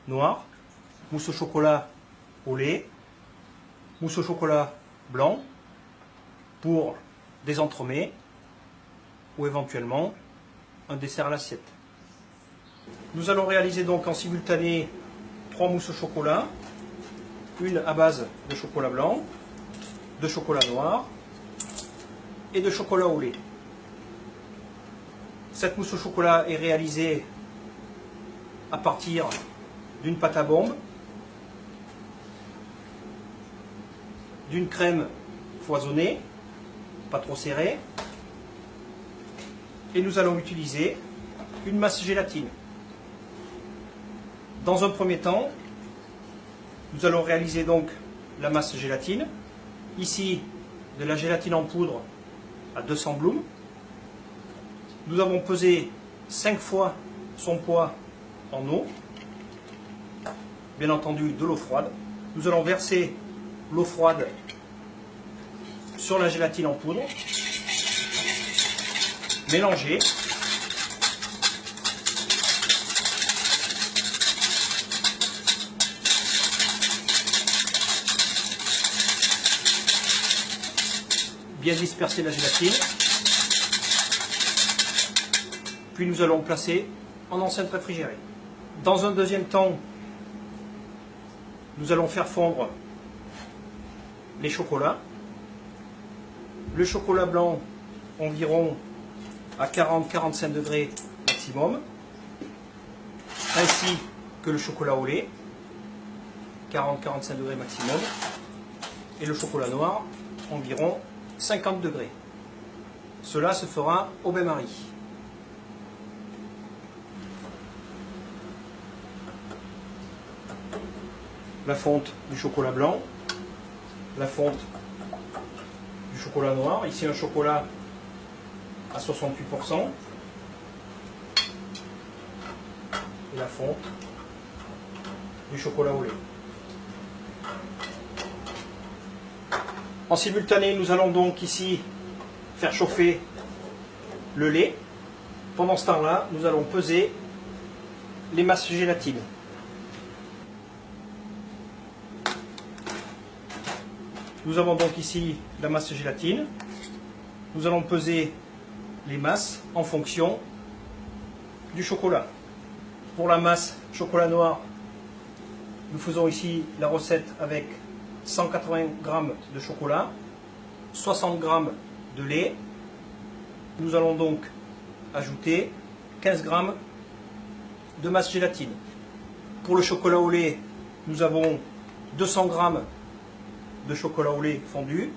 noir, mousse au chocolat au lait, mousse au chocolat blanc pour des entremets ou éventuellement un dessert à l'assiette. Nous allons réaliser donc en simultané 3 mousses au chocolat, une à base de chocolat blanc, de chocolat noir et de chocolat au lait. Cette mousse au chocolat est réalisée à partir d'une pâte à bombe, d'une crème foisonnée, pas trop serrée, et nous allons utiliser une masse gélatine. Dans un premier temps, nous allons réaliser donc la masse gélatine. Ici, de la gélatine en poudre à 200 blooms. Nous avons pesé 5 fois son poids en eau. Bien entendu, de l'eau froide. Nous allons verser l'eau froide sur la gélatine en poudre. Mélanger. Bien disperser la gélatine. Puis nous allons placer en enceinte réfrigérée. Dans un deuxième temps, nous allons faire fondre les chocolats. Le chocolat blanc environ à 40-45 degrés maximum, ainsi que le chocolat au lait, 40-45 degrés maximum, et le chocolat noir environ 50 degrés. Cela se fera au bain-marie. La fonte du chocolat blanc, la fonte du chocolat noir, ici un chocolat à 68%, et la fonte du chocolat au lait. En simultané, nous allons donc ici faire chauffer le lait. Pendant ce temps-là, nous allons peser les masses gélatine. Nous avons donc ici la masse gélatine. Nous allons peser les masses en fonction du chocolat. Pour la masse chocolat noir, nous faisons ici la recette avec 180 g de chocolat, 60 g de lait. Nous allons donc ajouter 15 g de masse gélatine. Pour le chocolat au lait, nous avons 200 g de chocolat au lait fondu,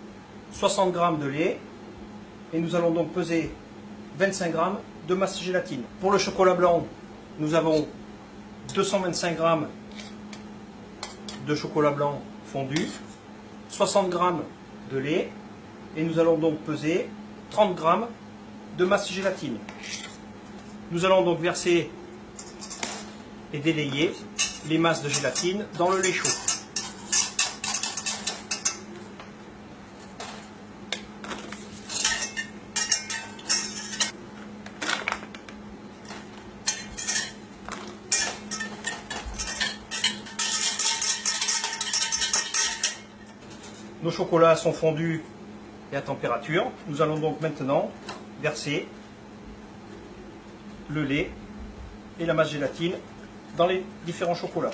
60 g de lait, et nous allons donc peser 25 g de masse gélatine. Pour le chocolat blanc, nous avons 225 g de chocolat blanc fondu, 60 g de lait, et nous allons donc peser 30 g de masse gélatine. Nous allons donc verser et délayer les masses de gélatine dans le lait chaud. Nos chocolats sont fondus et à température. Nous allons donc maintenant verser le lait et la masse gélatine dans les différents chocolats.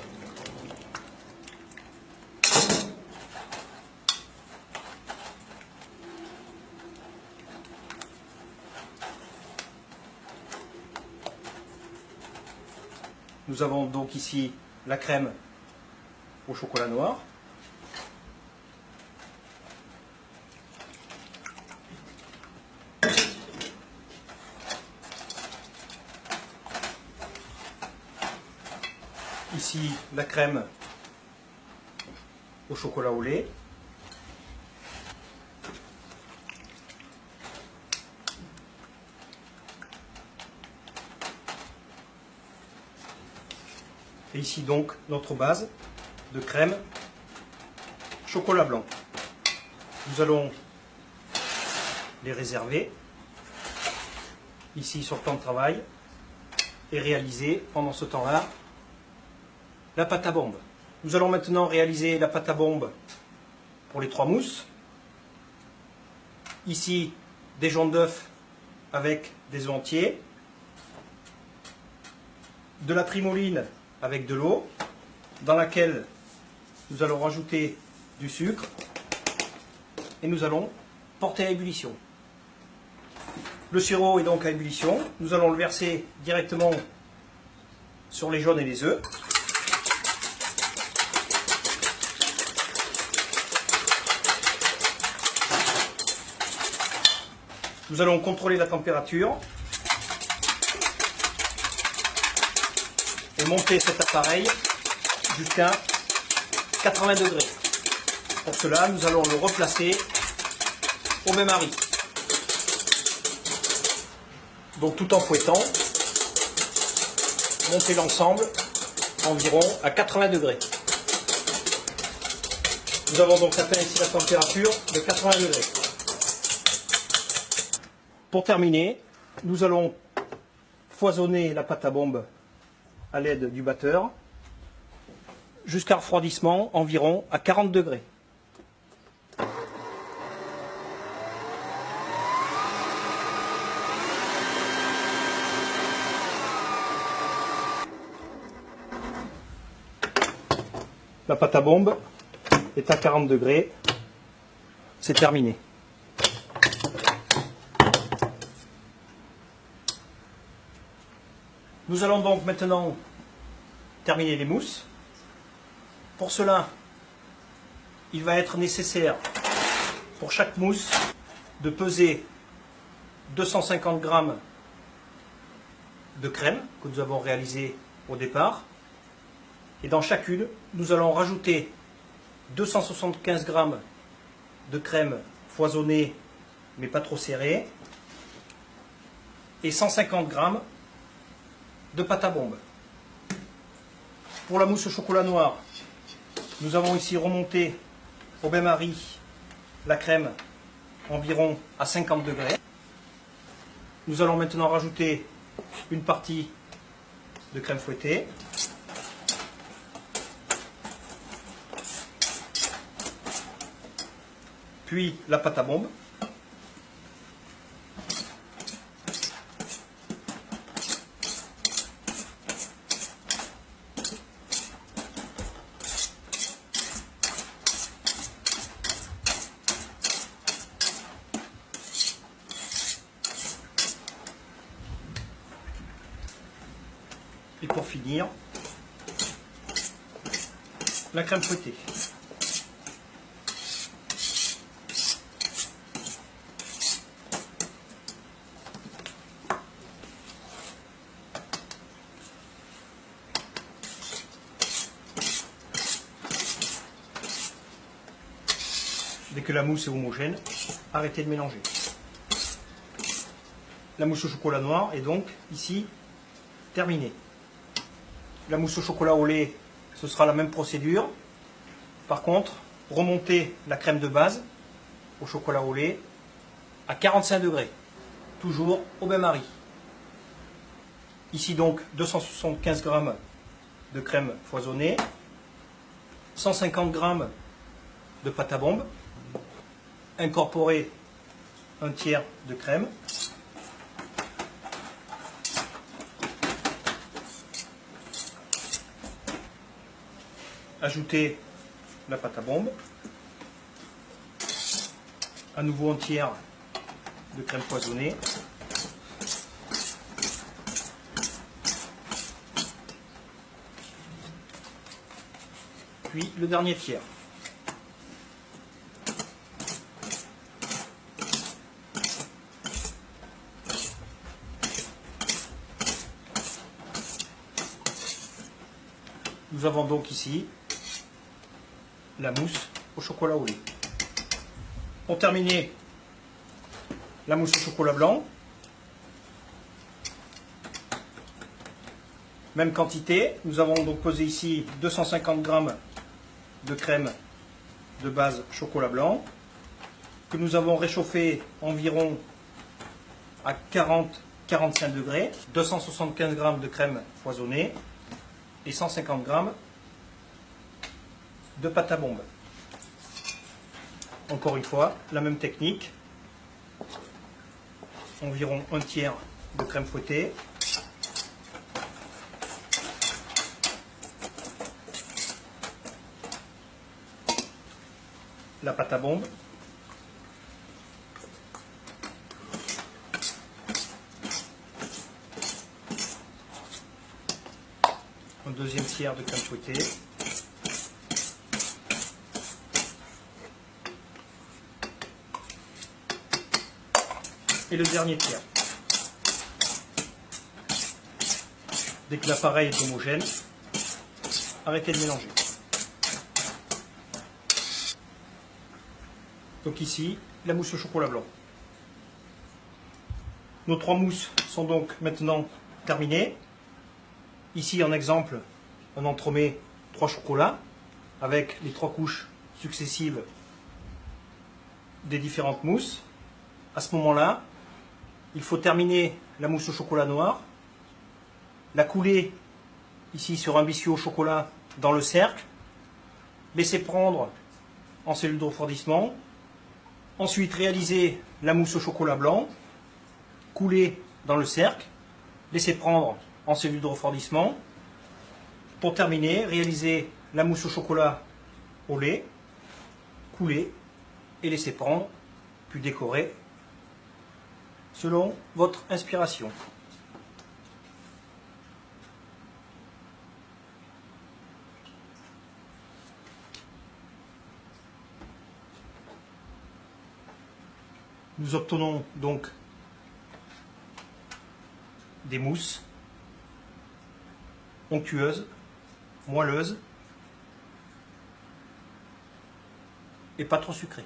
Nous avons donc ici la crème au chocolat noir. Ici, la crème au chocolat au lait. Et ici donc notre base de crème chocolat blanc. Nous allons les réserver ici sur le plan de travail et réaliser pendant ce temps-là la pâte à bombe. Nous allons maintenant réaliser la pâte à bombe pour les 3 mousses. Ici, des jaunes d'œufs avec des œufs entiers, de la trimoline avec de l'eau, dans laquelle nous allons rajouter du sucre et nous allons porter à ébullition. Le sirop est donc à ébullition. Nous allons le verser directement sur les jaunes et les œufs. Nous allons contrôler la température et monter cet appareil jusqu'à 80 degrés. Pour cela, nous allons le replacer au bain-marie. Donc tout en fouettant, monter l'ensemble environ à 80 degrés. Nous avons donc atteint ici la température de 80 degrés. Pour terminer, nous allons foisonner la pâte à bombe à l'aide du batteur jusqu'à refroidissement environ à 40 degrés. La pâte à bombe est à 40 degrés. C'est terminé. Nous allons donc maintenant terminer les mousses. Pour cela, il va être nécessaire pour chaque mousse de peser 250 g de crème que nous avons réalisée au départ. Et dans chacune, nous allons rajouter 275 g de crème foisonnée mais pas trop serrée et 150 g de pâte à bombe. Pour la mousse au chocolat noir, nous avons ici remonté au bain-marie la crème environ à 50 degrés. Nous allons maintenant rajouter une partie de crème fouettée. Puis la pâte à bombe. Et pour finir, la crème fouettée. Dès que la mousse est homogène, arrêtez de mélanger. La mousse au chocolat noir est donc ici terminée. La mousse au chocolat au lait, ce sera la même procédure. Par contre, remontez la crème de base au chocolat au lait à 45 degrés, toujours au bain-marie. Ici donc 275 g de crème foisonnée, 150 g de pâte à bombe, incorporez un tiers de crème, ajoutez la pâte à bombe, à nouveau un tiers de crème foisonnée, puis le dernier tiers. Nous avons donc ici la mousse au chocolat au lait. Pour terminer, la mousse au chocolat blanc. Même quantité, nous avons donc posé ici 250 g de crème de base chocolat blanc que nous avons réchauffé environ à 40-45 degrés, 275 g de crème foisonnée et 150 g de pâte à bombe. Encore une fois, la même technique. Environ un tiers de crème fouettée. La pâte à bombe. Un deuxième tiers de crème fouettée. Et le dernier tiers. Dès que l'appareil est homogène, arrêtez de mélanger. Donc ici, la mousse au chocolat blanc. Nos 3 mousses sont donc maintenant terminées. Ici, en exemple, un entremets 3 chocolats avec les 3 couches successives des différentes mousses. À ce moment-là, il faut terminer la mousse au chocolat noir, la couler ici sur un biscuit au chocolat dans le cercle, laisser prendre en cellule de refroidissement, ensuite réaliser la mousse au chocolat blanc, couler dans le cercle, laisser prendre en cellule de refroidissement, pour terminer, réaliser la mousse au chocolat au lait, couler et laisser prendre, puis décorer selon votre inspiration. Nous obtenons donc des mousses onctueuses, moelleuses et pas trop sucrées.